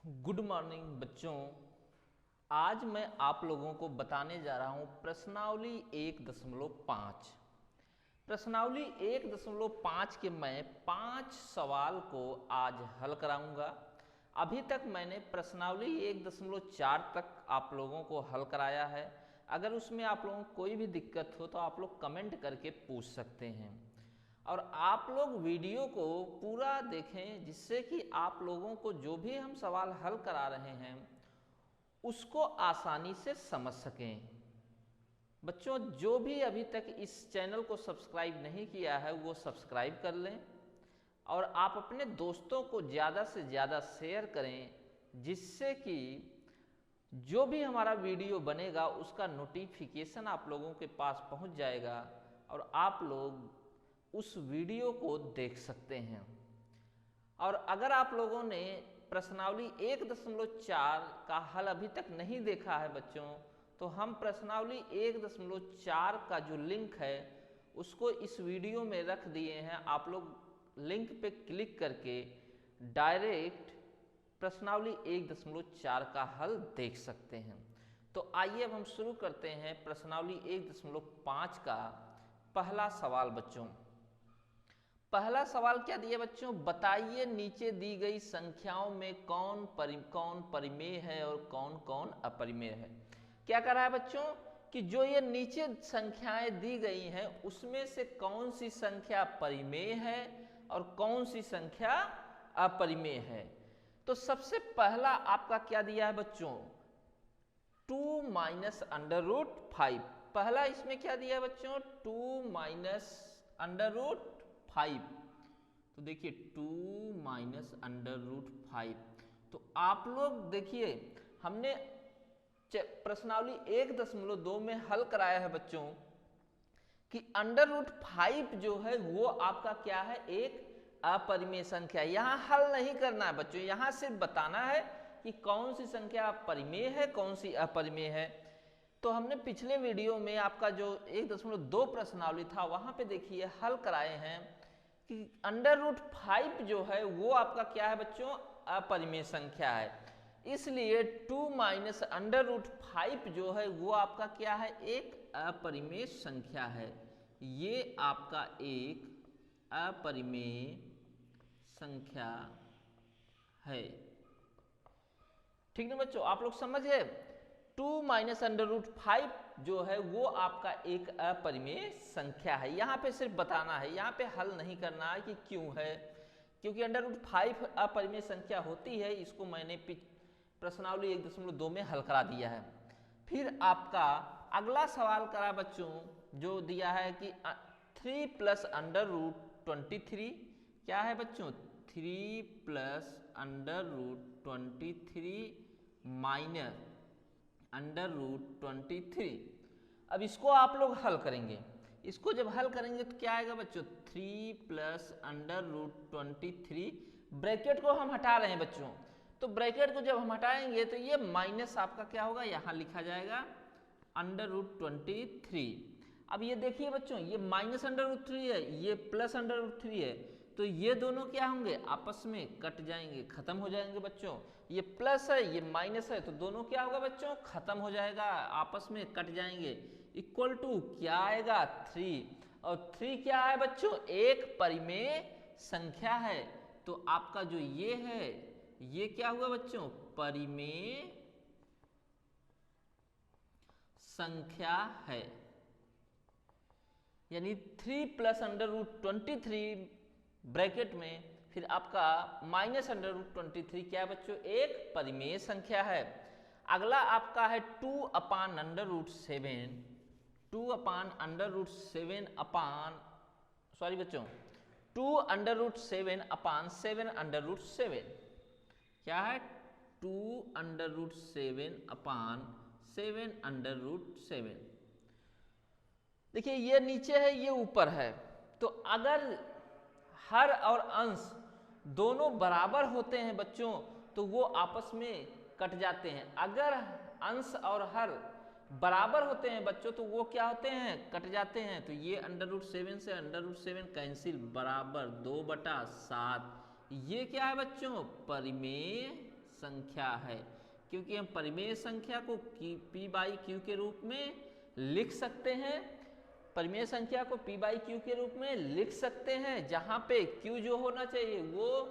Good morning बच्चों। आज मैं आप लोगों को बताने जा रहा हूं प्रश्नावली 1.5। प्रश्नावली 1.5 के मैं 5 सवाल को आज हल कराऊंगा। अभी तक मैंने प्रश्नावली 1.4 तक आप लोगों को हल कराया है। अगर उसमें आप लोगों को कोई भी दिक्कत हो तो आप लोग कमेंट करके पूछ सकते हैं और आप लोग वीडियो को पूरा देखें, जिससे कि आप लोगों को जो भी हम सवाल हल करा रहे हैं उसको आसानी से समझ सकें। बच्चों, जो भी अभी तक इस चैनल को सब्सक्राइब नहीं किया है वो सब्सक्राइब कर लें और आप अपने दोस्तों को ज़्यादा से ज़्यादा शेयर करें, जिससे कि जो भी हमारा वीडियो बनेगा उसका नोटिफिकेशन आप लोगों के पास पहुंच जाएगा और आप लोग उस वीडियो को देख सकते हैं। और अगर आप लोगों ने प्रश्नावली 1.4 का हल अभी तक नहीं देखा है बच्चों, तो हम प्रश्नावली 1.4 का जो लिंक है उसको इस वीडियो में रख दिए हैं। आप लोग लिंक पे क्लिक करके डायरेक्ट प्रश्नावली 1.4 का हल देख सकते हैं। तो आइए अब हम शुरू करते हैं प्रश्नावली 1.5 का पहला सवाल। बच्चों, पहला सवाल क्या दिया बच्चों? बताइए नीचे दी गई संख्याओं में कौन परिमेय है और कौन कौन अपरिमेय है। क्या कर रहा है बच्चों कि जो ये नीचे संख्याएं दी गई हैं उसमें से कौन सी संख्या परिमेय है और कौन सी संख्या अपरिमेय है। तो सबसे पहला आपका क्या दिया है बच्चों? 2 माइनस अंडर रूट 5। पहला इसमें क्या दिया है बच्चों? 2 माइनस अंडर रूट 5। तो देखिए 2 माइनस अंडर रूट 5। तो आप लोग देखिए, हमने प्रश्नावली 1.2 में हल कराया है बच्चों कि अंडर रूट 5 जो है वो आपका क्या है? एक अपरिमेय संख्या। यहां हल नहीं करना है बच्चों, यहां सिर्फ बताना है कि कौन सी संख्या परिमेय है, कौन सी अपरिमेय है। तो हमने पिछले वीडियो में आपका जो 1.2 प्रश्नावली था वहां पे देखिए हल कराए हैं कि अंडर रूट 5 जो है वो आपका क्या है बच्चों? अपरिमेय संख्या है। इसलिए 2 माइनस अंडर रूट 5 जो है वो आपका क्या है? एक अपरिमेय संख्या है। ये आपका एक अपरिमेय संख्या है। ठीक ना बच्चों, आप लोग समझ गए? 2 माइनस अंडर रूट 5 जो है वो आपका एक अपरिमेय संख्या है। यहाँ पे सिर्फ बताना है, यहाँ पे हल नहीं करना है कि क्यों है, क्योंकि अंडर रूट 5 अपरिमेय संख्या होती है। इसको मैंने प्रश्नावली 1.2 में हल करा दिया है। फिर आपका अगला सवाल करा बच्चों जो दिया है कि 3 प्लस अंडर रूट 23। क्या है बच्चों? 3 plus under root 23 minus under root 23। अब इसको आप लोग हल करेंगे। इसको जब हल करेंगे तो क्या आएगा बच्चों? 3 प्लस अंडर रूट 23। ब्रैकेट को हम हटा रहे हैं बच्चों, तो ब्रैकेट को जब हम हटाएंगे तो ये माइनस आपका क्या होगा? यहाँ लिखा जाएगा अंडर रूट 23। अब ये देखिए बच्चों, ये माइनस अंडर रूट 3 है, ये प्लस अंडर रूट 3 है, तो ये दोनों क्या होंगे? आपस में कट जाएंगे, खत्म हो जाएंगे बच्चों। ये प्लस है, ये माइनस है, तो दोनों क्या होगा बच्चों? खत्म हो जाएगा, आपस में कट जाएंगे। इक्वल टू क्या आएगा? 3। और 3 क्या है बच्चों? एक परिमेय संख्या है। तो आपका जो ये है ये क्या हुआ बच्चों? परिमेय संख्या है। यानी 3 प्लस अंडर रूट 23 ब्रैकेट में फिर आपका माइनस अंडर रूट 23 क्या है बच्चों? एक परिमेय संख्या है। अगला आपका है 2 upon under root 7। 2 upon under root 7 upon sorry बच्चों 2 under root 7 upon 7 under root 7। क्या है? 2 under root 7 upon 7 under root 7। देखिए ये नीचे है, ये ऊपर है, तो अगर हर और अंश दोनों बराबर होते हैं बच्चों तो वो आपस में कट जाते हैं। अगर अंश और हर बराबर होते हैं बच्चों तो वो क्या होते हैं? कट जाते हैं। तो ये अंडर रूट 7 से अंडर रूट 7 कैंसिल, बराबर 2/7। ये क्या है बच्चों? परिमेय संख्या है, क्योंकि हम परिमेय संख्या को p बाई क्यू के रूप में लिख सकते हैं। परिमेय संख्या को p बाई क्यू के रूप में लिख सकते हैं, जहां पे q जो होना चाहिए वो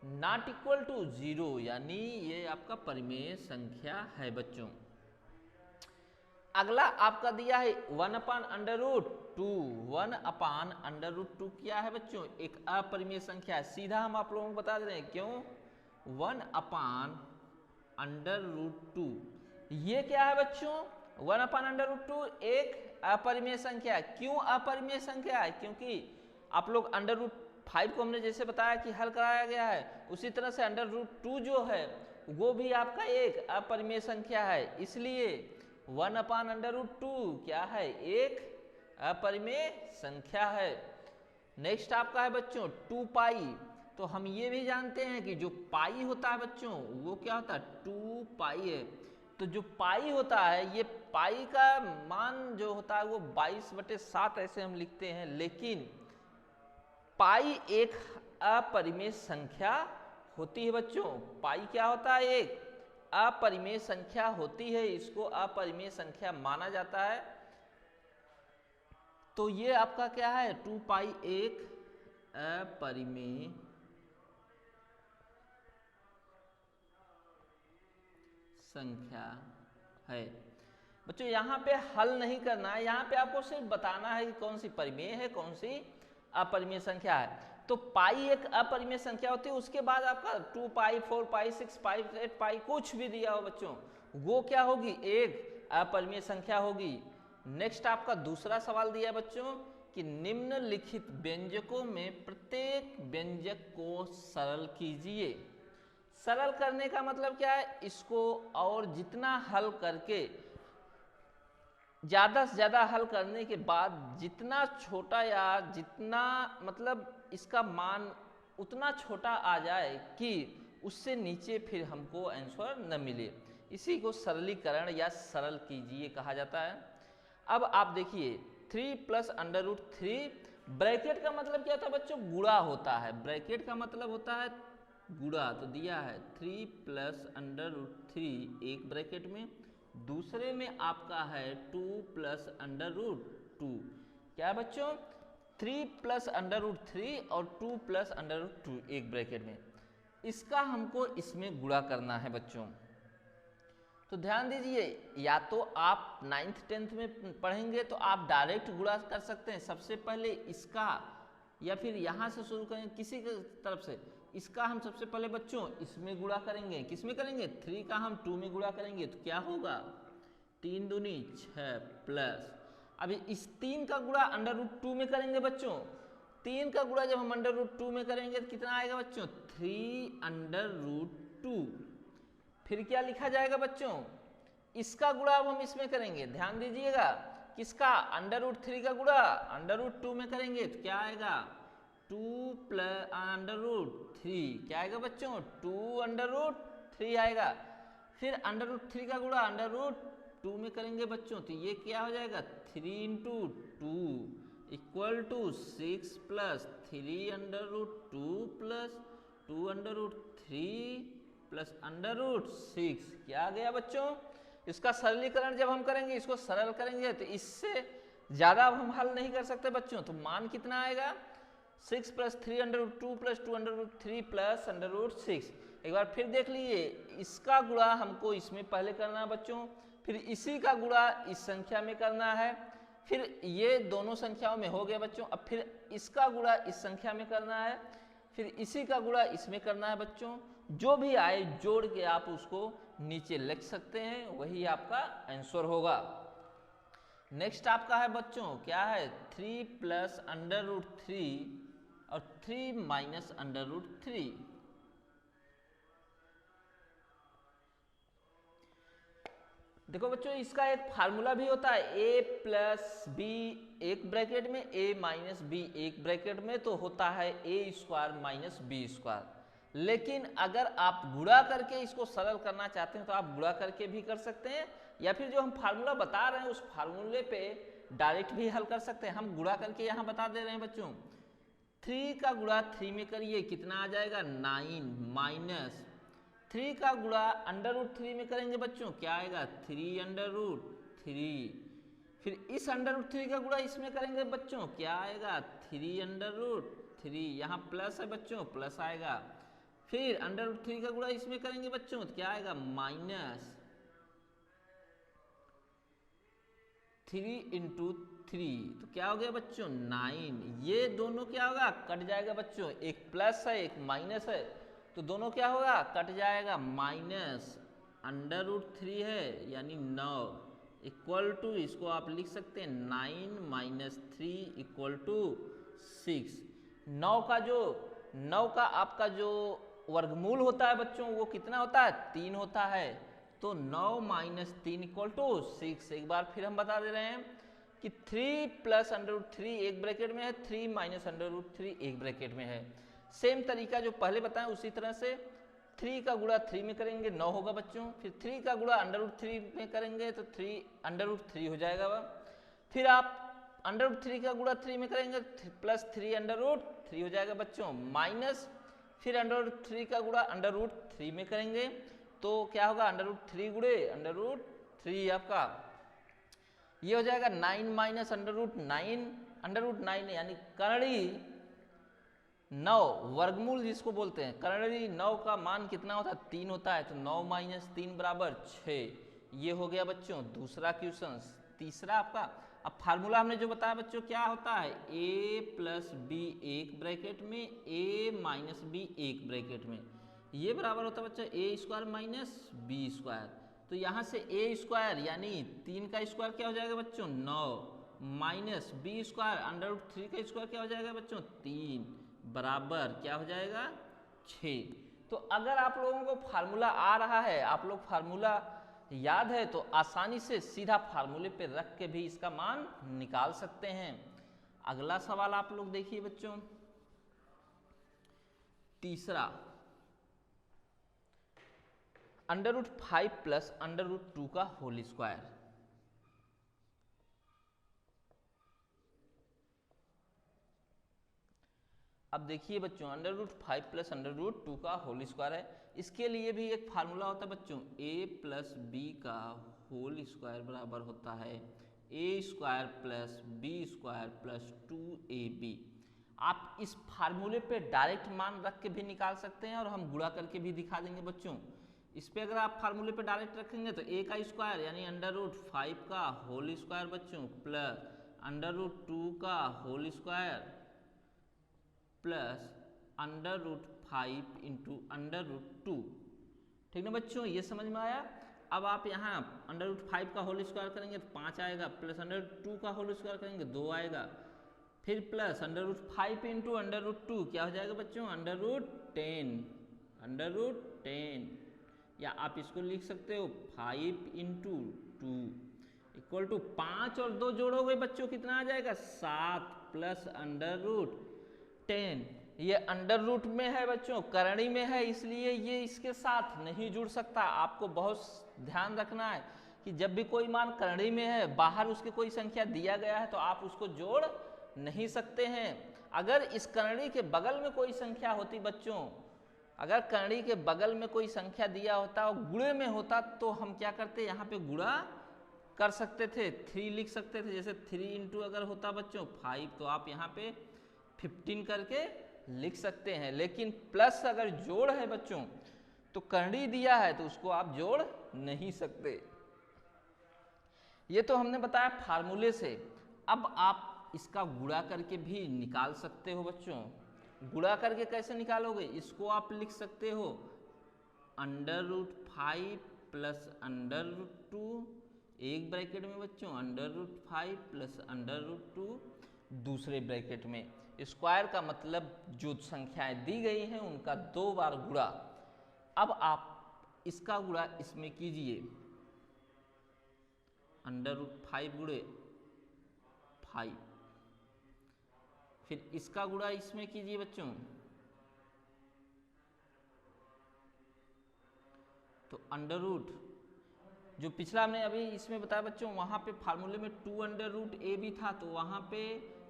नॉट इक्वल टू 0, यानी ये आपका परिमेय संख्या है बच्चों। अगला आपका दिया है 1/√2। 1/√2 क्या है बच्चों? एक अपरिमेय संख्या है। सीधा हम आप लोगों को बता दे रहे हैं क्यों। 1/√2 ये क्या है बच्चों? 1/√2 एक अपरिमेय संख्या है। क्यों अपरिमेय संख्या है? क्योंकि आप लोग √5 को हमने जैसे बताया कि हल कराया गया है, उसी तरह से √2 जो है वो भी आपका एक अपरिमेय संख्या है, इसलिए 1/√2 क्या है? एक अपरिमेय संख्या है। नेक्स्ट आपका है बच्चों 2 पाई। तो हम ये भी जानते हैं कि जो पाई होता है बच्चों वो क्या होता है? 2 पाई है। तो जो पाई होता है, ये पाई का मान जो होता है वो 22/7 ऐसे हम लिखते हैं, लेकिन पाई एक अपरिमेय संख्या होती है बच्चों। पाई क्या होता है? एक अपरिमेय संख्या होती है, इसको अपरिमेय संख्या माना जाता है। तो ये आपका क्या है? 2 पाई एक अपरिमेय संख्या है बच्चों। यहाँ पे हल नहीं करना है, यहाँ पे आपको सिर्फ बताना है कि कौन सी परिमेय है, कौन सी अपरिमेय संख्या है। तो पाई एक अपरिमेय संख्या होती है, उसके बाद आपका 2 पाई 4 पाई 6 पाई 8 पाई कुछ भी दिया हो बच्चों, वो क्या होगी? एक अपरिमेय संख्या होगी। नेक्स्ट आपका दूसरा सवाल दिया है बच्चों कि निम्नलिखित व्यंजकों में प्रत्येक व्यंजक को सरल कीजिए। सरल करने का मतलब क्या है? इसको और जितना हल करके, ज्यादा से ज्यादा हल करने के बाद जितना छोटा या जितना मतलब इसका मान उतना छोटा आ जाए कि उससे नीचे फिर हमको आंसर न मिले, इसी को सरलीकरण या सरल कीजिए कहा जाता है। अब आप देखिए 3 + √3, ब्रैकेट का मतलब क्या होता है बच्चों? गुणा होता है। ब्रैकेट का मतलब होता है गुणा। तो दिया है 3 + √3 एक ब्रैकेट में, दूसरे में आपका है 2 + √2। क्या है बच्चों? 3 + √3 और 2 + √2 एक ब्रैकेट में। इसका हमको इसमें गुणा करना है बच्चों। तो ध्यान दीजिए, या तो आप 9th 10th में पढ़ेंगे तो आप डायरेक्ट गुणा कर सकते हैं। सबसे पहले इसका, या फिर यहाँ से शुरू करेंगे किसी की तरफ से, इसका हम सबसे पहले बच्चों इसमें गुणा करेंगे। किसमें करेंगे? 3 का हम 2 में गुणा करेंगे तो क्या होगा? 3 दूनी 6 प्लस, अभी इस 3 का गुणा √2 में करेंगे बच्चों। 3 का गुणा जब हम √2 में करेंगे तो कितना आएगा बच्चों? 3√2। फिर क्या लिखा जाएगा बच्चों? इसका गुणा अब हम इसमें करेंगे, ध्यान दीजिएगा। किसका? √3 का गुणा √2 में करेंगे तो क्या आएगा? 2 + √3 क्या आएगा बच्चों? 2√3 आएगा। फिर √3 का गुणा √2 में करेंगे बच्चों तो ये क्या हो जाएगा? 3 × 2 = 6 + 3√2 + 2√3 + √6 क्या आ गया बच्चों? इसका सरलीकरण जब हम करेंगे, इसको सरल करेंगे तो इससे ज्यादा अब हम हल नहीं कर सकते बच्चों। तो मान कितना आएगा? 6 + 3√2 + 2√3 + √6। एक बार फिर देख लीजिए, इसका गुणा हमको इसमें पहले करना है बच्चों, फिर इसी का गुणा इस संख्या में करना है, फिर ये दोनों संख्याओं में हो गया बच्चों। अब फिर इसका गुणा इस संख्या में करना है, फिर इसी का गुणा इसमें करना है बच्चों। जो भी आए जोड़ के आप उसको नीचे लिख सकते हैं, वही आपका आंसर होगा। नेक्स्ट आपका है बच्चों क्या है? 3 + √3 और 3 - √3। देखो बच्चों, इसका एक फार्मूला भी होता है, a + b एक ब्रैकेट में, a - b एक ब्रैकेट में, तो होता है a² - b²। लेकिन अगर आप गुणा करके इसको सरल करना चाहते हैं तो आप गुणा करके भी कर सकते हैं, या फिर जो हम फार्मूला बता रहे हैं उस फार्मूले पे डायरेक्ट भी हल कर सकते हैं। हम गुणा करके यहाँ बता दे रहे हैं बच्चों। 3 का गुणा 3 में करिए, कितना आ जाएगा? 9 - 3 का गुणा अंडर रूट 3 में करेंगे बच्चों, क्या आएगा 3 अंडर रूट 3। फिर इस अंडर रूट 3 का गुणा इसमें करेंगे बच्चों, क्या आएगा 3 अंडर रूट 3। यहाँ प्लस है बच्चों, प्लस आएगा। फिर अंडर रूट 3 का गुणा इसमें करेंगे बच्चों, तो क्या आएगा माइनस 3 इंटू 3, तो क्या हो गया बच्चों 9। ये दोनों क्या होगा, कट जाएगा बच्चों, एक प्लस है एक माइनस है, तो दोनों क्या होगा, कट जाएगा। माइनस अंडर रूट 3 है यानी 9 इक्वल टू, इसको आप लिख सकते हैं 9 माइनस 3 इक्वल टू 6। 9 का आपका जो वर्गमूल होता है बच्चों, वो कितना होता है 3 होता है। तो 9 माइनस 3 इक्वल टू 6। एक बार फिर हम बता दे रहे हैं कि 3 प्लस अंडर रूट 3 एक ब्रैकेट में है, 3 माइनस अंडर रूट 3 एक ब्रैकेट में है। सेम तरीका जो पहले बताएं उसी तरह से 3 का गुणा 3 में करेंगे 9 होगा बच्चों। फिर 3 का गुणा अंडर रूट 3 में करेंगे तो 3 अंडर रूट 3 हो जाएगा वह। फिर आप अंडर रूट 3 का गुणा 3 में करेंगे प्लस 3 अंडर रूट 3 हो जाएगा बच्चों, माइनस फिर अंडर रूट 3 का गुणा अंडर रूट 3 में करेंगे तो क्या होगा अंडर रूट 3 गुणे अंडर रूट 3 आपका ये हो जाएगा 9 माइनस अंडर रूट 9 यानी करड़ी 9 वर्गमूल जिसको बोलते हैं, करड़ी 9 का मान कितना होता है 3 होता है, तो 9 माइनस 3 बराबर 6। ये हो गया बच्चों दूसरा क्वेश्चन। तीसरा आपका अब फार्मूला हमने जो बताया बच्चों क्या होता है, a प्लस बी एक ब्रैकेट में a माइनस बी एक ब्रैकेट में, ये बराबर होता है बच्चा ए स्क्वायर माइनस बी स्क्वायर। तो यहाँ से ए स्क्वायर यानी 3 का स्क्वायर क्या हो जाएगा बच्चों 9 minus B square under root 3 का स्क्वायर क्या हो जाएगा बच्चों 3 बराबर क्या हो जाएगा 6। तो अगर आप लोगों को फार्मूला आ रहा है, आप लोग फार्मूला याद है तो आसानी से सीधा फार्मूले पे रख के भी इसका मान निकाल सकते हैं। अगला सवाल आप लोग देखिए बच्चों, तीसरा under root 5 plus under root 2 का होल स्क्वायर। अब देखिए बच्चों under root 5 plus under root 2 का होल स्क्वायर है, इसके लिए भी एक फार्मूला होता है बच्चों a प्लस बी का होल स्क्वायर बराबर होता है a square plus B square plus 2ab। आप इस फार्मूले पे डायरेक्ट मान रख के भी निकाल सकते हैं और हम गुणा करके भी दिखा देंगे बच्चों। इस पे अगर आप फार्मूले पे डायरेक्ट रखेंगे तो a का स्क्वायर यानी अंडर रूट 5 का होल स्क्वायर बच्चों प्लस अंडर रूट 2 का whole square plus under root 5 into under root 2। ठीक ना बच्चों, ये समझ में आया। अब आप यहाँ अंडर रूट 5 का होल स्क्वायर करेंगे तो 5 आएगा, प्लस अंडर रूट 2 का होल स्क्वायर करेंगे 2 आएगा, फिर plus under root 5 into under root 2 क्या हो जाएगा बच्चों अंडर रूट 10 या आप इसको लिख सकते हो 5 इंटू 2 इक्वल टू 5 और 2 जोड़ोगे बच्चों कितना आ जाएगा 7 प्लस अंडर रूट 10। ये अंडर रूट में है बच्चों, करणी में है, इसलिए ये इसके साथ नहीं जुड़ सकता। आपको बहुत ध्यान रखना है कि जब भी कोई मान करणी में है, बाहर उसके कोई संख्या दिया गया है तो आप उसको जोड़ नहीं सकते हैं। अगर इस करणी के बगल में कोई संख्या होती बच्चों, अगर करणी के बगल में कोई संख्या दिया होता और गुणे में होता तो हम क्या करते यहाँ पे गुणा कर सकते थे, 3 लिख सकते थे। जैसे 3 इंटू अगर होता बच्चों 5 तो आप यहाँ पे 15 करके लिख सकते हैं। लेकिन प्लस अगर जोड़ है बच्चों तो करणी दिया है तो उसको आप जोड़ नहीं सकते। ये तो हमने बताया फार्मूले से। अब आप इसका गुणा करके भी निकाल सकते हो बच्चों। गुणा करके कैसे निकालोगे, इसको आप लिख सकते हो under root 5 plus under root 2 एक ब्रैकेट में बच्चों, under root 5 plus under root 2 दूसरे ब्रैकेट में। स्क्वायर का मतलब जो संख्याएं दी गई हैं उनका 2 बार गुणा। अब आप इसका गुणा इसमें कीजिए, अंडर रूट 5 गुणे 5, फिर इसका गुणा इसमें कीजिए बच्चों तो अंडर रूट जो पिछला हमने अभी इसमें बताया बच्चों, वहां पे फार्मूले में 2 अंडर रूट ए भी था तो वहां पे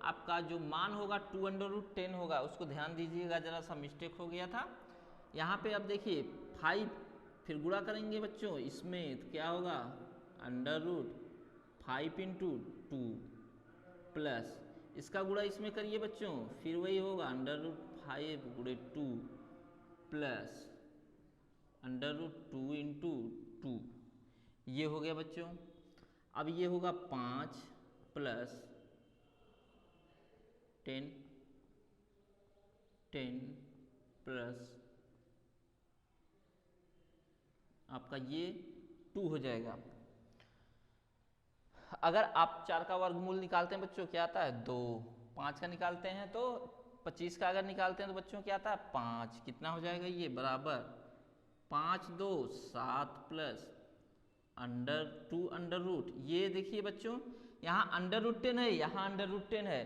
आपका जो मान होगा 2 अंडर रूट 10 होगा, उसको ध्यान दीजिएगा, जरा सा मिस्टेक हो गया था। यहाँ पे अब देखिए 5 फिर गुणा करेंगे बच्चों इसमें, तो क्या होगा √5 इंटू 2 प्लस इसका गुणा इसमें करिए बच्चों, फिर वही होगा √5 गुणे 2 प्लस √2 इंटू 2, ये हो गया बच्चों। अब ये होगा 5 प्लस 10 प्लस आपका ये 2 हो जाएगा। अगर आप 4 का वर्गमूल निकालते हैं बच्चों क्या आता है 2, 5 का निकालते हैं तो 25 का अगर निकालते हैं तो बच्चों क्या आता है 5, कितना हो जाएगा ये बराबर 5 2 7 प्लस √2 अंडर रूट, ये देखिए बच्चों यहाँ √10 है, यहाँ √10 है,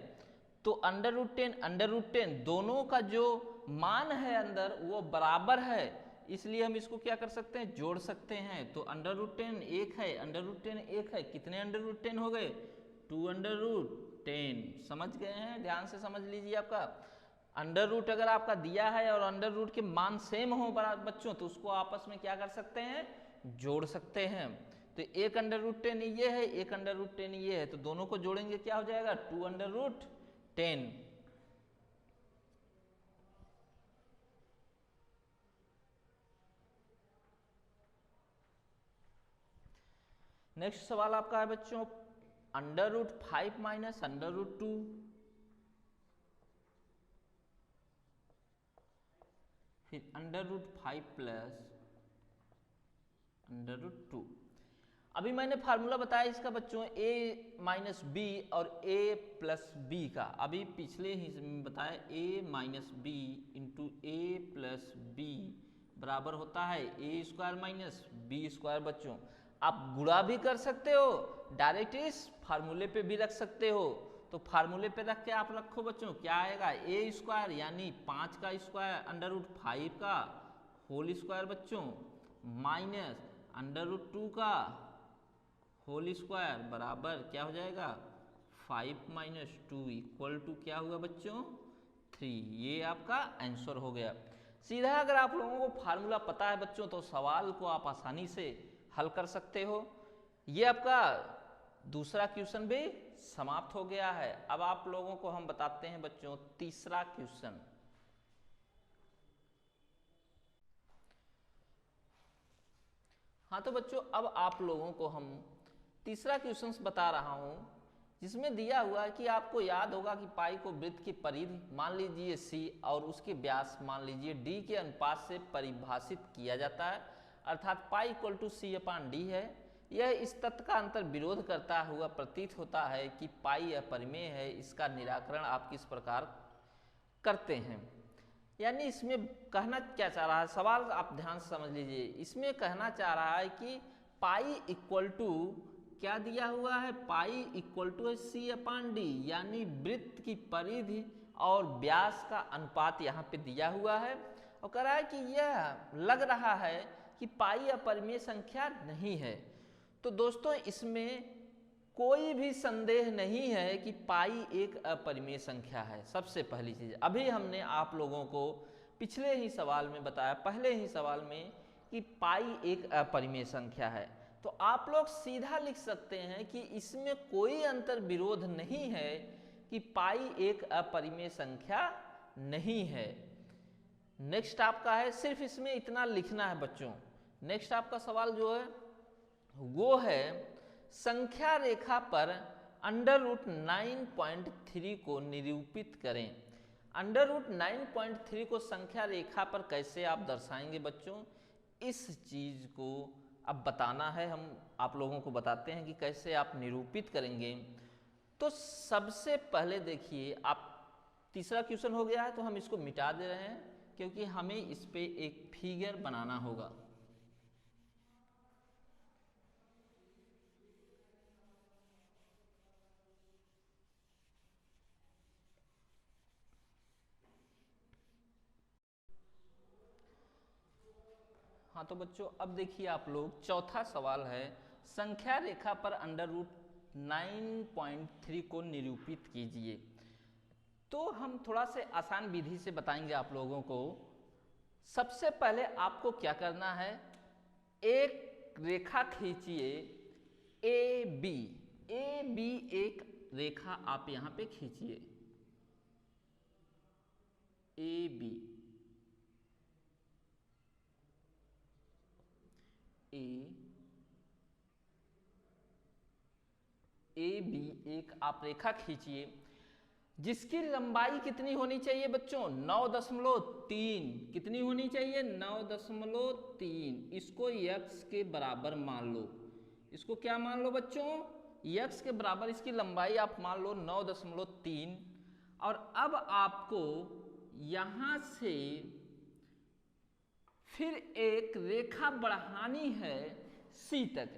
तो √10 दोनों का जो मान है अंदर वो बराबर है, इसलिए हम इसको क्या कर सकते हैं जोड़ सकते हैं। तो √10 एक है, √10 एक है, कितने √10 हो गए 2 समझ गए हैं, ध्यान से समझ लीजिए। आपका √ अगर आपका दिया है और √ के मान सेम हो बच्चों तो उसको आपस में क्या कर सकते हैं जोड़ सकते हैं। तो एक √10 ये है, एक √10 ये है, तो दोनों को जोड़ेंगे क्या हो जाएगा 2 √10। नेक्स्ट सवाल आपका है बच्चों √5 माइनस √2, फिर √5 प्लस √2। अभी मैंने फार्मूला बताया इसका बच्चों a माइनस बी और a प्लस बी का, अभी पिछले ही में बताया a minus B into a plus B बराबर होता है a² माइनस b² बच्चों। आप गुणा भी कर सकते हो, डायरेक्ट इस फार्मूले पे भी रख सकते हो, तो फार्मूले पे रख के आप रखो बच्चों क्या आएगा a² यानी 5 का स्क्वायर √5 का होल स्क्वायर बच्चों माइनस √2 का होल स्क्वायर बराबर क्या हो जाएगा 5 माइनस 2 इक्वल टू क्या हुआ बच्चों 3। ये आपका आंसर हो गया। सीधा अगर आप लोगों को फार्मूला पता है बच्चों तो सवाल को आप आसानी से हल कर सकते हो। ये आपका दूसरा क्वेश्चन भी समाप्त हो गया है। अब आप लोगों को हम बताते हैं बच्चों तीसरा क्वेश्चन। हाँ तो बच्चों अब आप लोगों को हम तीसरा क्वेश्चन बता रहा हूं जिसमें दिया हुआ है कि आपको याद होगा कि पाई को वृत्त की परिधि मान लीजिए c और उसके व्यास मान लीजिए d के अनुपात से परिभाषित किया जाता है, अर्थात पाई इक्वल टू c/d है। यह इस तथ्य का अंतर विरोध करता हुआ प्रतीत होता है कि पाई अपरिमेय है। इसका निराकरण आप किस प्रकार करते हैं। यानी इसमें कहना क्या चाह रहा है, सवाल आप ध्यान से समझ लीजिए। इसमें कहना चाह रहा है कि पाई इक्वल टू क्या दिया हुआ है, पाई इक्वल टू c/d यानी वृत्त की परिधि और व्यास का अनुपात यहाँ पे दिया हुआ है और कह रहा है कि यह लग रहा है कि पाई अपरिमेय संख्या नहीं है। तो दोस्तों इसमें कोई भी संदेह नहीं है कि पाई एक अपरिमेय संख्या है। सबसे पहली चीज अभी हमने आप लोगों को पिछले ही सवाल में बताया, पहले ही सवाल में, कि पाई एक अपरिमेय संख्या है। तो आप लोग सीधा लिख सकते हैं कि इसमें कोई अंतर विरोध नहीं है कि पाई एक अपरिमेय संख्या नहीं है। नेक्स्ट आपका है, सिर्फ इसमें इतना लिखना है बच्चों। नेक्स्ट आपका सवाल जो है वो है संख्या रेखा पर √9.3 को निरूपित करें। √9.3 को संख्या रेखा पर कैसे आप दर्शाएंगे बच्चों, इस चीज को अब बताना है। हम आप लोगों को बताते हैं कि कैसे आप निरूपित करेंगे। तो सबसे पहले देखिए, आप तीसरा क्वेश्चन हो गया है तो हम इसको मिटा दे रहे हैं क्योंकि हमें इस पे एक फिगर बनाना होगा। हाँ तो बच्चों अब देखिए आप लोग, चौथा सवाल है संख्या रेखा पर √9.3 को निरूपित कीजिए। तो हम थोड़ा से आसान विधि से बताएंगे आप लोगों को। सबसे पहले आपको क्या करना है, एक रेखा खींचिए ए बी। ए बी एक रेखा आप यहां पे खींचिए ए बी। ए बी एक आप रेखा खींचिए जिसकी लंबाई कितनी होनी चाहिए बच्चों? 9.3। कितनी होनी चाहिए? 9.3। इसको यक्स के बराबर मान लो। इसको क्या मान लो बच्चों? यक्स के बराबर इसकी लंबाई आप मान लो 9.3। और अब आपको यहां से फिर एक रेखा बढ़ानी है सी तक।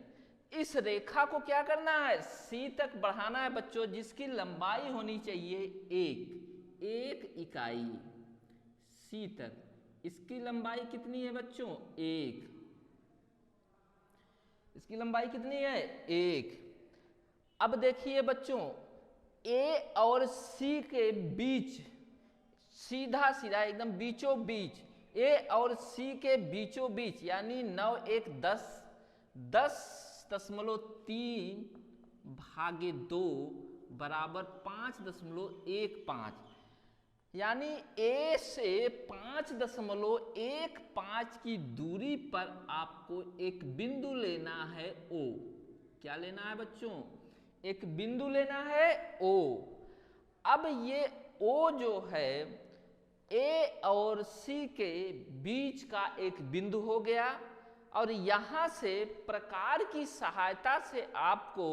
इस रेखा को क्या करना है? सी तक बढ़ाना है बच्चों, जिसकी लंबाई होनी चाहिए एक इकाई सी तक। इसकी लंबाई कितनी है बच्चों? 1। इसकी लंबाई कितनी है? 1। अब देखिए बच्चों, ए और सी के बीच सीधा सीधा एकदम बीचों बीच, ए और सी के बीचों बीच यानी 9 1 10 10.3 भागे 2 बराबर 5.15। यानी ए से 5.15 की दूरी पर आपको एक बिंदु लेना है ओ। क्या लेना है बच्चों? एक बिंदु लेना है ओ। अब ये ओ जो है ए और सी के बीच का एक बिंदु हो गया, और यहां से प्रकार की सहायता से आपको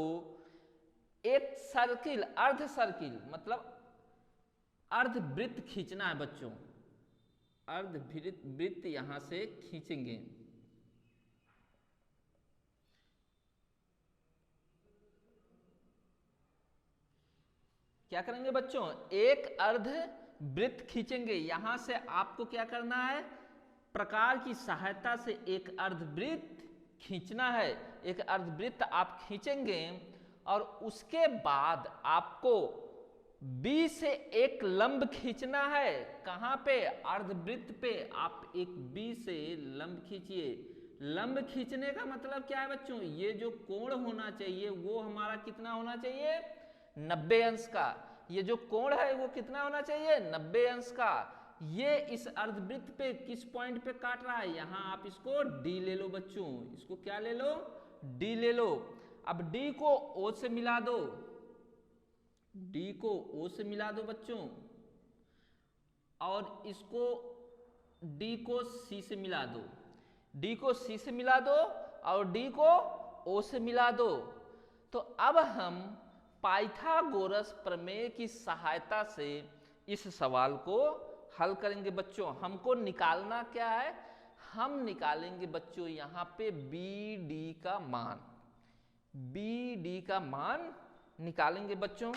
एक सर्किल, अर्ध सर्किल मतलब अर्धवृत्त खींचना है बच्चों। अर्धवृत्त यहां से खींचेंगे। क्या करेंगे बच्चों? एक अर्धवृत्त खींचेंगे। यहां से आपको क्या करना है? प्रकार की सहायता से एक अर्धवृत्त खींचना है। एक अर्धवृत्त आप खींचेंगे और उसके बाद आपको B से एक लंब खींचना है। कहां पे? अर्धवृत्त पे आप एक B से लंब खींचिए। लंब खींचने का मतलब क्या है बच्चों? ये जो कोण होना चाहिए वो हमारा कितना होना चाहिए? 90 अंश का। ये जो कोण है वो कितना होना चाहिए? 90 अंश का। ये इस अर्धवृत्त पे किस पॉइंट पे काट रहा है? यहां आप इसको D ले लो बच्चों। इसको क्या ले लो? D ले लो। अब D को O से मिला दो। D को O से मिला दो बच्चों, और इसको D को C से मिला दो। D को C से मिला दो और D को O से मिला दो। तो अब हम पाइथागोरस प्रमेय की सहायता से इस सवाल को हल करेंगे बच्चों। हमको निकालना क्या है? हम निकालेंगे बच्चों यहां पे BD का मान। BD का मान निकालेंगे बच्चों।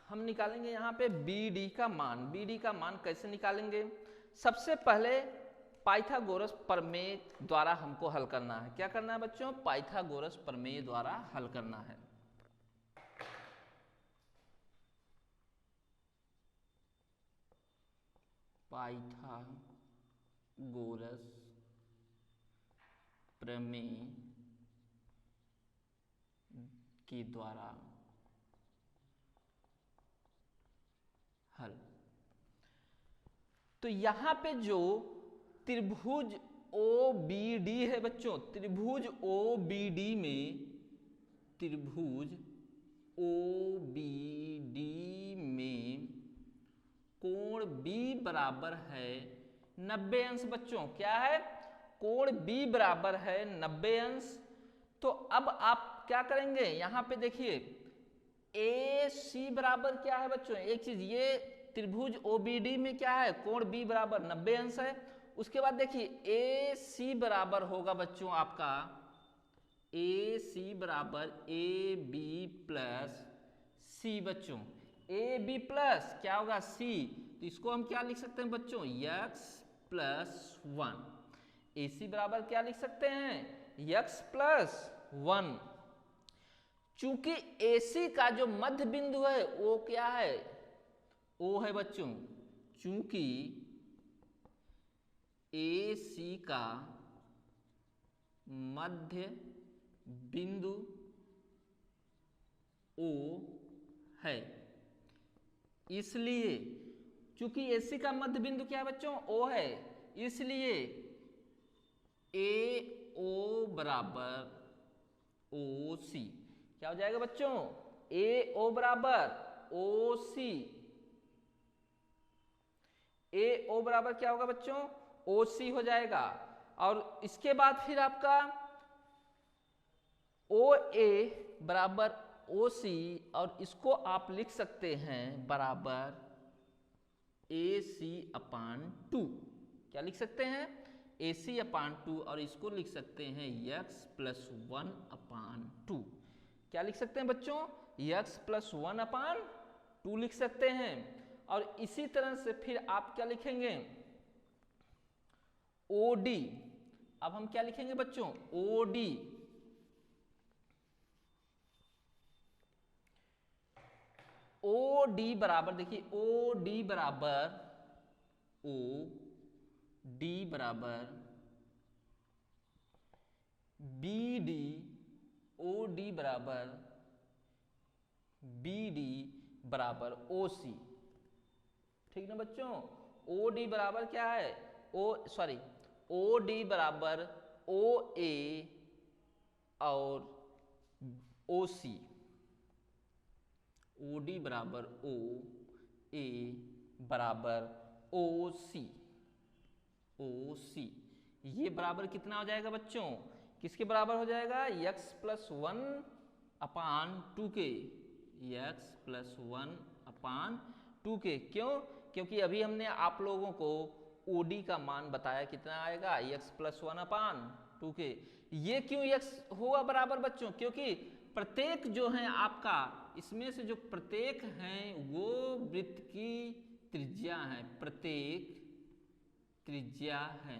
हम निकालेंगे यहां पे BD का मान। BD का मान कैसे निकालेंगे? सबसे पहले पाइथागोरस प्रमेय द्वारा हमको हल करना है। क्या करना है बच्चों? पाइथागोरस प्रमेय द्वारा हल करना है। पाइथागोरस प्रमेय के द्वारा हल। तो यहां पे जो त्रिभुज OBD है बच्चों, त्रिभुज OBD में, त्रिभुज OBD में कोण B बराबर है 90 अंश बच्चों। क्या है? कोण B बराबर है 90 अंश। तो अब आप क्या करेंगे? यहां पे देखिए AC बराबर क्या है बच्चों? एक चीज, ये त्रिभुज OBD में क्या है? कोण B बराबर 90 अंश है। उसके बाद देखिए AC बराबर होगा बच्चों आपका, AC बराबर AB प्लस C बच्चों। AB प्लस क्या होगा? C। तो इसको हम क्या लिख सकते हैं बच्चों? x plus 1। AC बराबर क्या लिख सकते हैं? x plus 1। चूंकि AC का जो मध्य बिंदु है वो क्या है, O है बच्चों। चूंकि AC का मध्य बिंदु O है, इसलिए चूंकि AC का मध्य बिंदु क्या है बच्चों, O है, इसलिए AO बराबर OC क्या हो जाएगा बच्चों, AO बराबर OC। AO बराबर क्या होगा बच्चों, OC हो जाएगा। और इसके बाद फिर आपका OA बराबर OC, और इसको आप लिख सकते हैं बराबर AC/2। क्या लिख सकते हैं, AC/2, और इसको लिख सकते हैं x+1/2। क्या लिख सकते हैं बच्चों, x+1/2 लिख सकते हैं। और इसी तरह से फिर आप क्या लिखेंगे, OD। अब हम क्या लिखेंगे बच्चों, OD। OD बराबर, देखिए OD बराबर OD बराबर BD, OD बराबर BD बराबर OC। ठीक ना बच्चों, OD बराबर क्या है, OD बराबर OA और OC। OD बराबर OA बराबर OC। ये बराबर कितना हो जाएगा बच्चों, किसके बराबर हो जाएगा, x+1/2 के, x+1/2 के। क्यों, क्योंकि अभी हमने आप लोगों को OD का मान बताया, कितना आएगा, x+1/2 के। ये क्यों x हुआ बराबर बच्चों, क्योंकि प्रत्येक जो है आपका, इसमें से जो प्रत्येक हैं वो वृत्त की त्रिज्या है, प्रत्येक त्रिज्या है।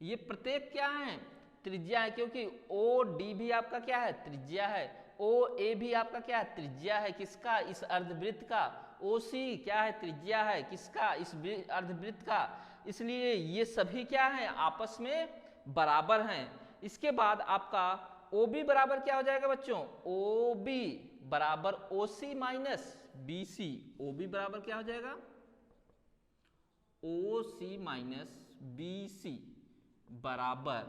ये प्रत्येक क्या है, त्रिज्या है, क्योंकि OD भी आपका क्या है, त्रिज्या है। OA भी आपका क्या है, त्रिज्या है, किसका, इस अर्धवृत्त का। OC क्या है, त्रिज्या है, किसका, इस अर्धवृत्त का। इसलिए ये सभी क्या है, आपस में बराबर हैं। इसके बाद आपका OB बराबर क्या हो जाएगा बच्चों, OB बराबर OC माइनस BC। OB बराबर क्या हो जाएगा, OC माइनस BC बराबर,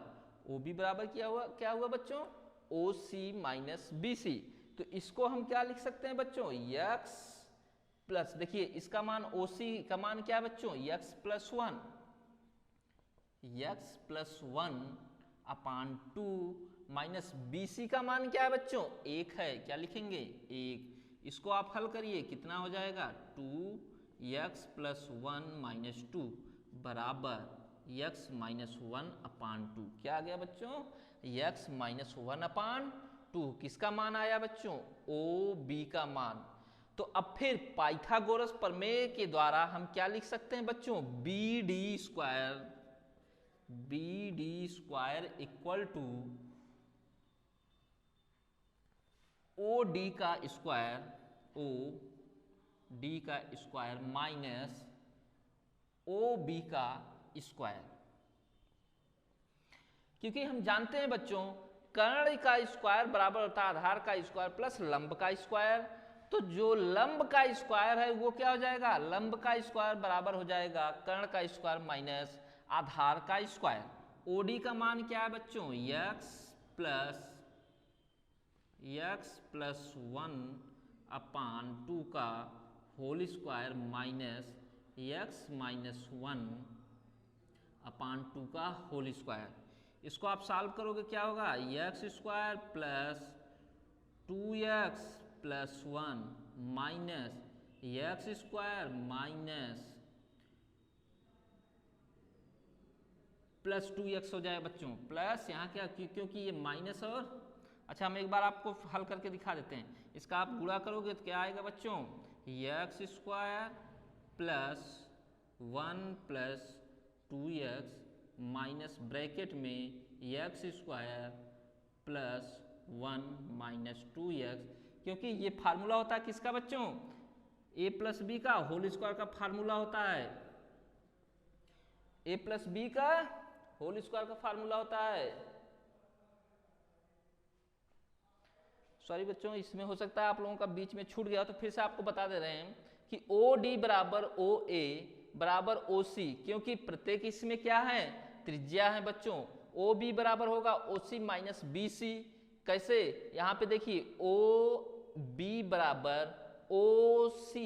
OB बराबर क्या हुआ बच्चों, OC माइनस BC। तो इसको हम क्या लिख सकते हैं बच्चों, x प्लस, देखिए इसका मान OC का मान क्या है बच्चों, x+1/2 माइनस BC का मान क्या है बच्चों, 1 है। क्या लिखेंगे, 1। इसको आप हल करिए, कितना हो जाएगा, 2x+1-2 बराबर x-1/2। क्या आ गया बच्चों, x-1/2। किसका मान आया बच्चों, OB का मान। तो अब फिर पाइथागोरस प्रमेय के द्वारा हम क्या लिख सकते हैं बच्चों, BD square equal to OD का स्क्वायर माइनस OB का स्क्वायर। क्योंकि हम जानते हैं बच्चों, कर्ण का स्क्वायर बराबर होता है आधार का स्क्वायर प्लस लंब का स्क्वायर। तो जो लंब का स्क्वायर है वो क्या हो जाएगा, लंब का स्क्वायर बराबर हो जाएगा कर्ण का स्क्वायर माइनस आधार का स्क्वायर। OD का मान क्या है बच्चों, x+1/2 का होल स्क्वायर माइनस x-1/2 का होल स्क्वायर। इसको आप सॉल्व करोगे क्या होगा, x² plus 2x+1 minus x² minus plus 2x हो जाए बच्चों, प्लस यहाँ क्या, क्योंकि ये माइनस और, अच्छा हम एक बार आपको हल करके दिखा देते हैं। इसका आप गुणा करोगे तो क्या आएगा बच्चों, x² plus 1 plus 2x minus bracket में x² प्लस 1 माइनस 2x, क्योंकि ये फार्मूला होता है किसका बच्चों, a प्लस बी का होल स्क्वायर का फार्मूला होता है, a प्लस बी का होल स्क्वायर का फार्मूला होता है। सॉरी बच्चों, इसमें हो सकता है आप लोगों का बीच में छूट गया, तो फिर से आपको बता दे रहे हैं कि OD बराबर OA बराबर OC, क्योंकि प्रत्येक इसमें क्या है, त्रिज्या है बच्चों। OB बराबर होगा OC माइनस BC। कैसे, यहाँ पे देखिए OB बराबर OC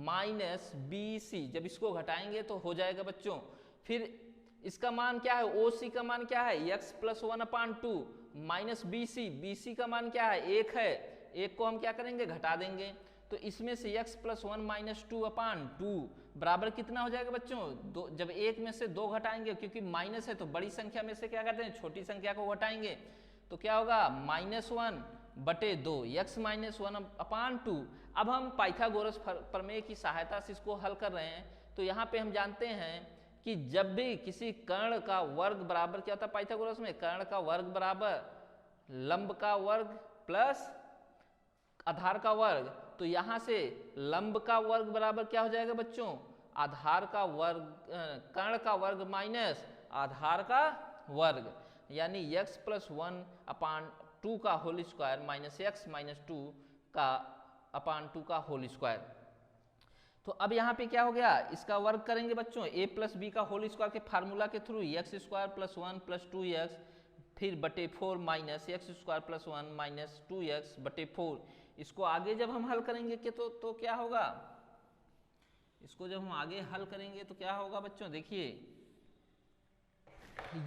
माइनस BC, जब इसको घटाएंगे तो हो जाएगा बच्चों। फिर इसका मान क्या है, OC का मान क्या है, x प्लस 1/2 माइनस BC का मान क्या है, 1 है, 1 को हम क्या करेंगे, घटा देंगे, तो इसमें से x प्लस 1 माइनस 2/2 बराबर कितना हो जाएगा बच्चों, दो। जब एक में से दो घटाएंगे, क्योंकि माइनस है तो बड़ी संख्या में से क्या करते हैं, छोटी संख्या को घटाएंगे, तो क्या होगा -1/2 x माइनस 1/2। अब हम पाइथागोरस प्रमेय की सहायता से इसको हल कर रहे हैं, तो यहाँ पे हम जानते हैं कि जब भी किसी कर्ण का वर्ग बराबर क्या होता है पाइथागोरस में, कर्ण का वर्ग बराबर लंब का वर्ग प्लस आधार का वर्ग, तो यहाँ से लंब का वर्ग बराबर क्या हो जाएगा बच्चों, आधार का वर्ग, कर्ण का वर्ग माइनस आधार का वर्ग, यानी x प्लस 1/2 का whole square minus x minus 2 का अपान 2 का होल स्क्वायर। तो अब यहाँ पे क्या हो गया, इसका वर्ग करेंगे बच्चों, a प्लस बी का होल स्क्वायर के फार्मूला के through x square plus 1 plus 2x फिर बटे 4 minus x square plus 1 minus 2x बटे 4। इसको आगे जब हम हल करेंगे कि तो क्या होगा, इसको जब हम आगे हल करेंगे तो क्या होगा बच्चों, देखिए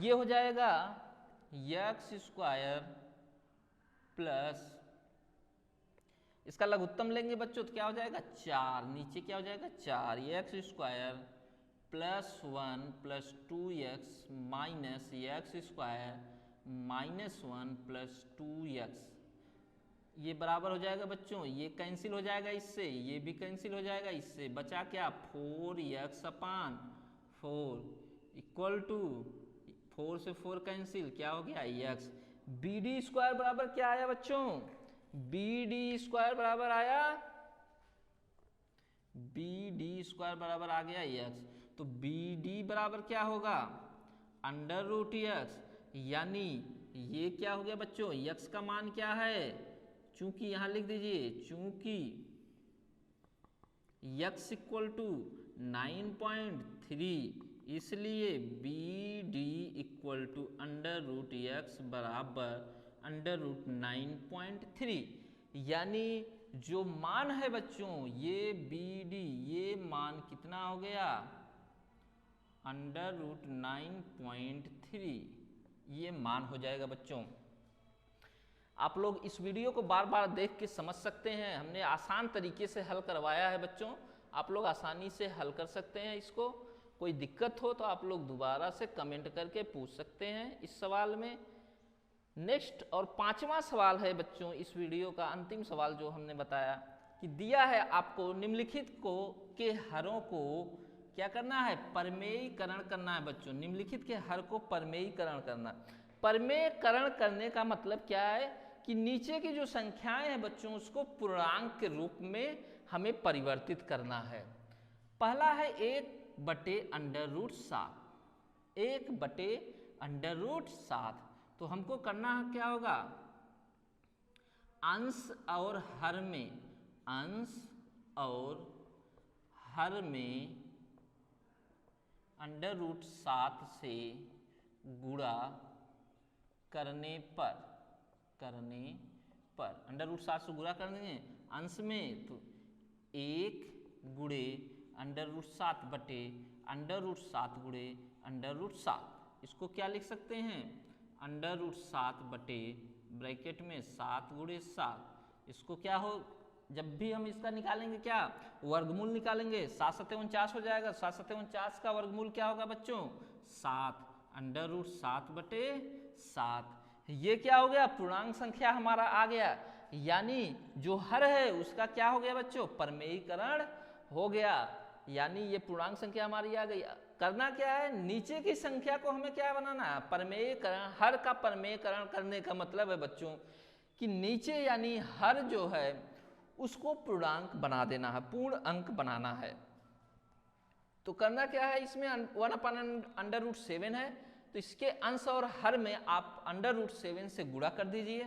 ये हो जाएगा x स्क्वायर प्लस, इसका लघुत्तम लेंगे बच्चों तो क्या हो जाएगा 4, नीचे क्या हो जाएगा 4, x square plus 1 plus 2x minus x square minus 1 plus 2x, ये बराबर हो जाएगा बच्चों, ये कैंसिल हो जाएगा इससे, ये भी कैंसिल हो जाएगा इससे, बचा क्या 4x/4 इक्वल टू 4 से 4 कैंसिल, क्या हो गया x। BD स्क्वायर बराबर क्या आया बच्चों, BD स्क्वायर बराबर आया, BD स्क्वायर बराबर आ गया x, तो BD बराबर क्या होगा √x, यानी ये क्या हो गया बच्चों, x का मान क्या है, चूंकि यहां लिख दीजिए, चूंकि x इक्वल टू 9.3 इसलिए BD इक्वल टू √x बराबर √9.3, यानी जो मान है बच्चों ये BD, ये मान कितना हो गया √9.3, ये मान हो जाएगा बच्चों। आप लोग इस वीडियो को बार बार देख के समझ सकते हैं, हमने आसान तरीके से हल करवाया है बच्चों, आप लोग आसानी से हल कर सकते हैं इसको। कोई दिक्कत हो तो आप लोग दोबारा से कमेंट करके पूछ सकते हैं इस सवाल में। नेक्स्ट और 5वां सवाल है बच्चों, इस वीडियो का अंतिम सवाल जो हमने बताया कि दिया है आपको निम्नलिखित को के हरों को क्या करना है, परमेयीकरण करना है बच्चों, निम्नलिखित के हर को परमेयीकरण करना। परमेयीकरण करने का मतलब क्या है कि नीचे की जो संख्याएं हैं बच्चों उसको पूर्णांक के रूप में हमें परिवर्तित करना है। पहला है 1/√7, 1/√7, तो हमको करना क्या होगा, अंश और हर में, अंश और हर में √7 से गुणा करने पर √7 से गुणा कर देंगे अंश में, तो 1 गुणे √7 बटे √7 गुणे √7, इसको क्या लिख सकते हैं √7 बटे ब्रैकेट में 7 गुणे 7, इसको क्या हो, जब भी हम इसका निकालेंगे क्या वर्गमूल निकालेंगे, 7 7 49 हो जाएगा, 7 7 49 का वर्गमूल क्या होगा बच्चों 7, √7 बटे 7, ये क्या हो गया पूर्णांक संख्या हमारा आ गया, यानी जो हर है उसका क्या हो गया बच्चों परमेयीकरण हो गया, यानी ये पूर्णांक संख्या हमारी आ गई। करना क्या है, नीचे की संख्या को हमें क्या बनाना है, परमेयकरण। हर का परमेयकरण करने का मतलब है बच्चों कि नीचे यानी हर जो है उसको पूर्णांक बना देना है, पूर्ण अंक बनाना है। तो करना क्या है, इसमें 1/√7 है, तो इसके अंश और हर में आप √7 से गुणा कर दीजिए।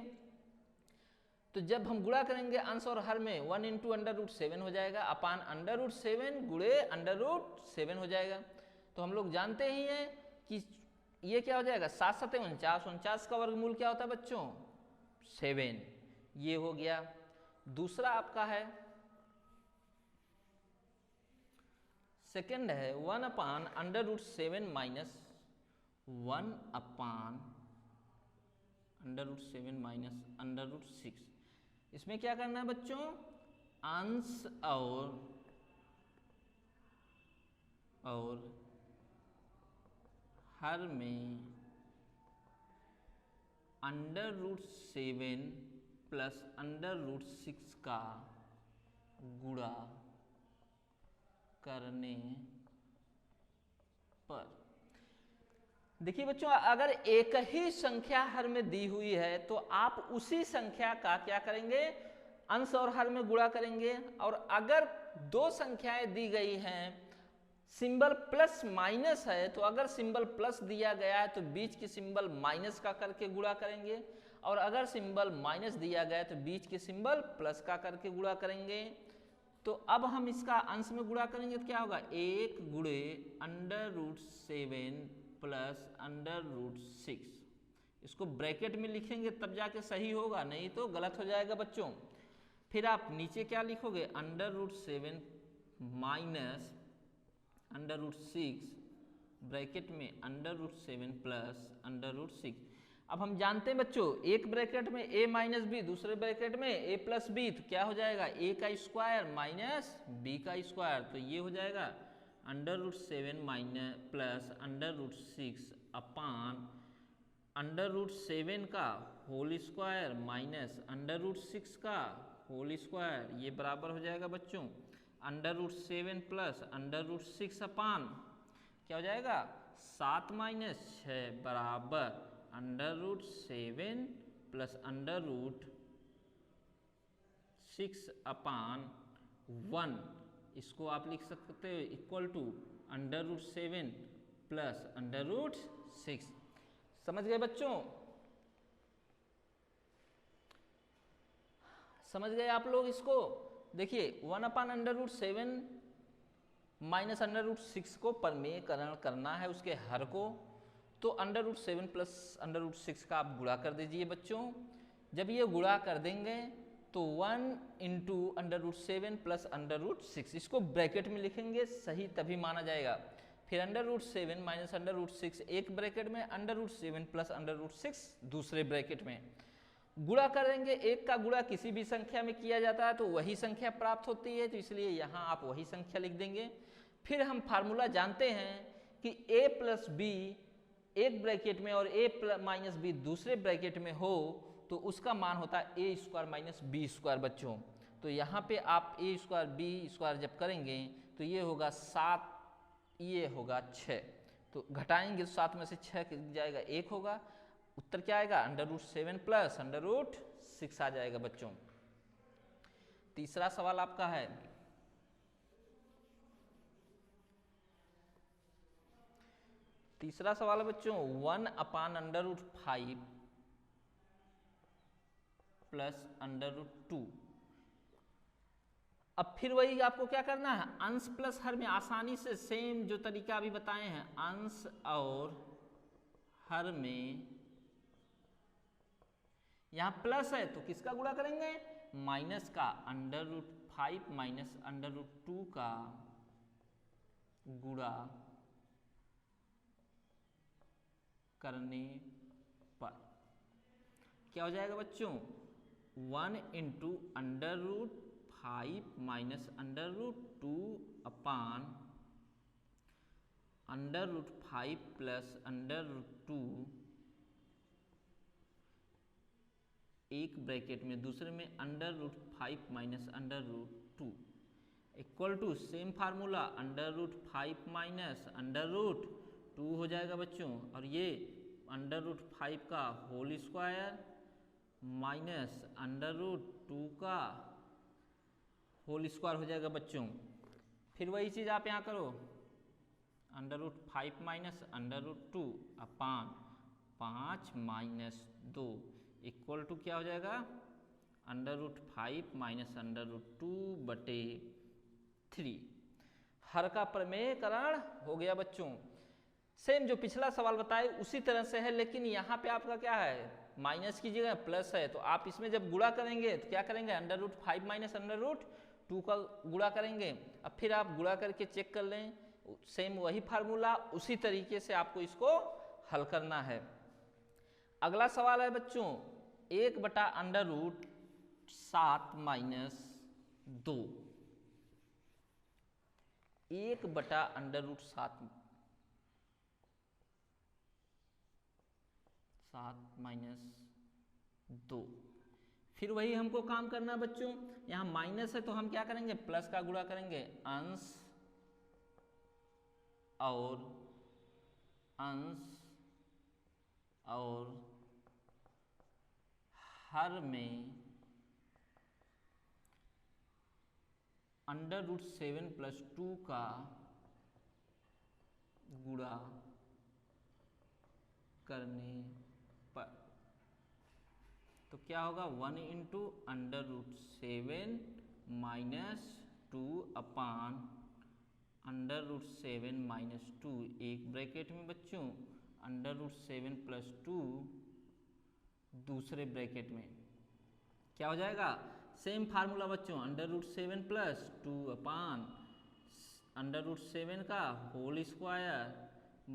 तो जब हम गुणा करेंगे अंश और हर में 1 × √7 हो जाएगा, अपान √7 गुणे √7 हो जाएगा। तो हम लोग जानते ही हैं कि ये क्या हो जाएगा, 7 7 49, 49 का वर्गमूल क्या होता है बच्चों, 7। ये हो गया। दूसरा आपका है, सेकंड है 1/√7 माइनस 1/√7 माइनस √6। इसमें क्या करना है बच्चों, अंश और हर में √7 प्लस √6 का गुणा करने पर। देखिए बच्चों, अगर एक ही संख्या हर में दी हुई है तो आप उसी संख्या का क्या करेंगे, अंश और हर में गुणा करेंगे। और अगर दो संख्याएं दी गई हैं, सिंबल प्लस माइनस है, तो अगर सिंबल प्लस दिया गया है तो बीच के सिंबल माइनस का करके गुणा करेंगे, और अगर सिंबल माइनस दिया गया है तो बीच के सिंबल प्लस का करके गुणा करेंगे। तो अब हम इसका अंश में गुणा करेंगे तो क्या होगा, 1 गुणे √7 प्लस √6। इसको ब्रैकेट में लिखेंगे तब जाके सही होगा, नहीं तो गलत हो जाएगा बच्चों। फिर आप नीचे क्या लिखोगे, √7 माइनस √6 ब्रैकेट में √7 प्लस √6। अब हम जानते हैं बच्चों, एक ब्रैकेट में a माइनस बी, दूसरे ब्रैकेट में a प्लस बी, तो क्या हो जाएगा, a का स्क्वायर माइनस b का स्क्वायर। तो ये हो जाएगा √7 माइनस प्लस √6 अपान √7 का होल स्क्वायर माइनस √6 का होल स्क्वायर। ये बराबर हो जाएगा बच्चों √7 प्लस √6 अपान क्या हो जाएगा, 7 माइनस 6 बराबर √7 प्लस √6 अपान 1। इसको आप लिख सकते हो इक्वल टू √7 प्लस √6। समझ गए बच्चों, समझ गए आप लोग इसको। देखिए 1/√7 माइनस √6 को परमेयकरण करना है उसके हर को, तो √7 प्लस √6 का आप गुणा कर दीजिए बच्चों। जब ये गुणा कर देंगे तो 1 × √7 प्लस √6, इसको ब्रैकेट में लिखेंगे, सही तभी माना जाएगा। फिर √7 माइनस √6 एक ब्रैकेट में, √7 प्लस √6 दूसरे ब्रैकेट में। गुणा करेंगे, एक का गुणा किसी भी संख्या में किया जाता है तो वही संख्या प्राप्त होती है, तो इसलिए यहाँ आप वही संख्या लिख देंगे। फिर हम फार्मूला जानते हैं कि a प्लस बी एक ब्रैकेट में और a माइनस बी दूसरे ब्रैकेट में हो तो उसका मान होता है a square minus B square बच्चों। तो यहाँ पे आप a स्क्वायर बी स्क्वायर जब करेंगे तो ये होगा 7, ये होगा 6, तो घटाएंगे तो 7 में से 6 जाएगा 1 होगा। उत्तर क्या आएगा, √7 प्लस √6 आ जाएगा बच्चों। तीसरा सवाल आपका है, तीसरा सवाल है बच्चों 1/√5 प्लस √2। अब फिर वही आपको क्या करना है, अंश प्लस हर में आसानी से सेम जो तरीका अभी बताए हैं, अंश और हर में यहां प्लस है तो किसका गुणा करेंगे, माइनस का, √5 माइनस √2 का गुणा करने पर क्या हो जाएगा बच्चों, 1 × √5 माइनस √2 अपान √5 प्लस √2 एक ब्रैकेट में, दूसरे में √5 minus √2। Equal to same formula √5 minus √2 हो जाएगा बच्चों, और ये √5 का होल स्क्वायर माइनस √2 का होल स्क्वायर हो जाएगा बच्चों। फिर वही चीज़ आप यहाँ करो, √5 minus √2 upon 5 minus 2 equal to क्या हो जाएगा, √5 माइनस √2 बटे 3। हर का प्रमेयकरण हो गया बच्चों। सेम जो पिछला सवाल बताए उसी तरह से है, लेकिन यहाँ पे आपका क्या है, माइनस की जगह प्लस है, तो आप इसमें जब गुणा करेंगे तो क्या करेंगे, √5 माइनस √2 का गुणा करेंगे। अब फिर आप गुणा करके चेक कर लें, सेम वही फार्मूला, उसी तरीके से आपको इसको हल करना है। अगला सवाल है बच्चों 1/√7 माइनस 2, 1/√7 माइनस 2। फिर वही हमको काम करना है बच्चों, यहाँ माइनस है तो हम क्या करेंगे, प्लस का गुणा करेंगे, अंश और हर में √7 + 2 का गुणा करने पर, तो क्या होगा, 1 × √7 माइनस 2 अपान √7 माइनस 2, एक ब्रैकेट में बच्चों √7 + 2 दूसरे ब्रैकेट में, क्या हो जाएगा, सेम फार्मूला बच्चों, √7 + 2 अपान √7 का होल स्क्वायर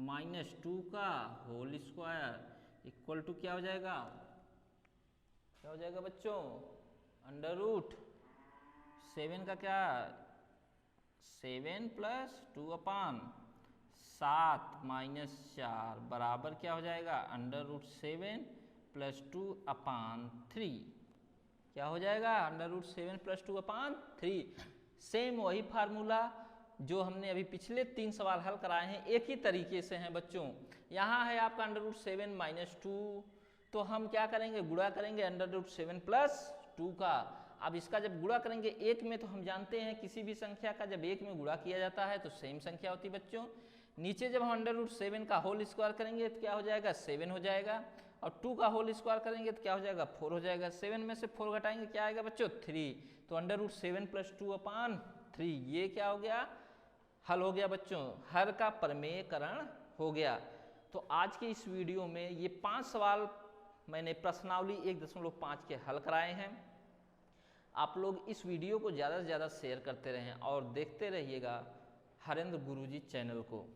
माइनस 2 का होल स्क्वायर इक्वल टू क्या हो जाएगा, क्या हो जाएगा बच्चों, √7 का क्या, 7 + 2 अपान 7 माइनस 4 बराबर क्या हो जाएगा, √7 + 2 अपान 3, क्या हो जाएगा, √7 + 2 अपान 3। सेम वही फार्मूला जो हमने अभी पिछले 3 सवाल हल कराए हैं, एक ही तरीके से हैं बच्चों। यहाँ है आपका √7 माइनस 2, तो हम क्या करेंगे, गुणा करेंगे √7 + 2 का। अब इसका जब गुणा करेंगे एक में, तो हम जानते हैं किसी भी संख्या का जब एक में गुणा किया जाता है तो सेम संख्या होती है बच्चों। नीचे जब हम √7 का होल स्क्वायर करेंगे तो क्या हो जाएगा, 7 हो जाएगा, और 2 का होल स्क्वायर करेंगे तो क्या हो जाएगा, 4 हो जाएगा। 7 में से 4 घटाएंगे क्या आएगा बच्चों, 3, तो √7 + 2 अपान 3, ये क्या हो गया, हल हो गया बच्चों, हर का प्रमेयकरण हो गया। तो आज के इस वीडियो में ये 5 सवाल मैंने प्रश्नावली 1.5 के हल कराए हैं। आप लोग इस वीडियो को ज़्यादा से ज़्यादा शेयर करते रहें और देखते रहिएगा हरेंद्र गुरुजी चैनल को।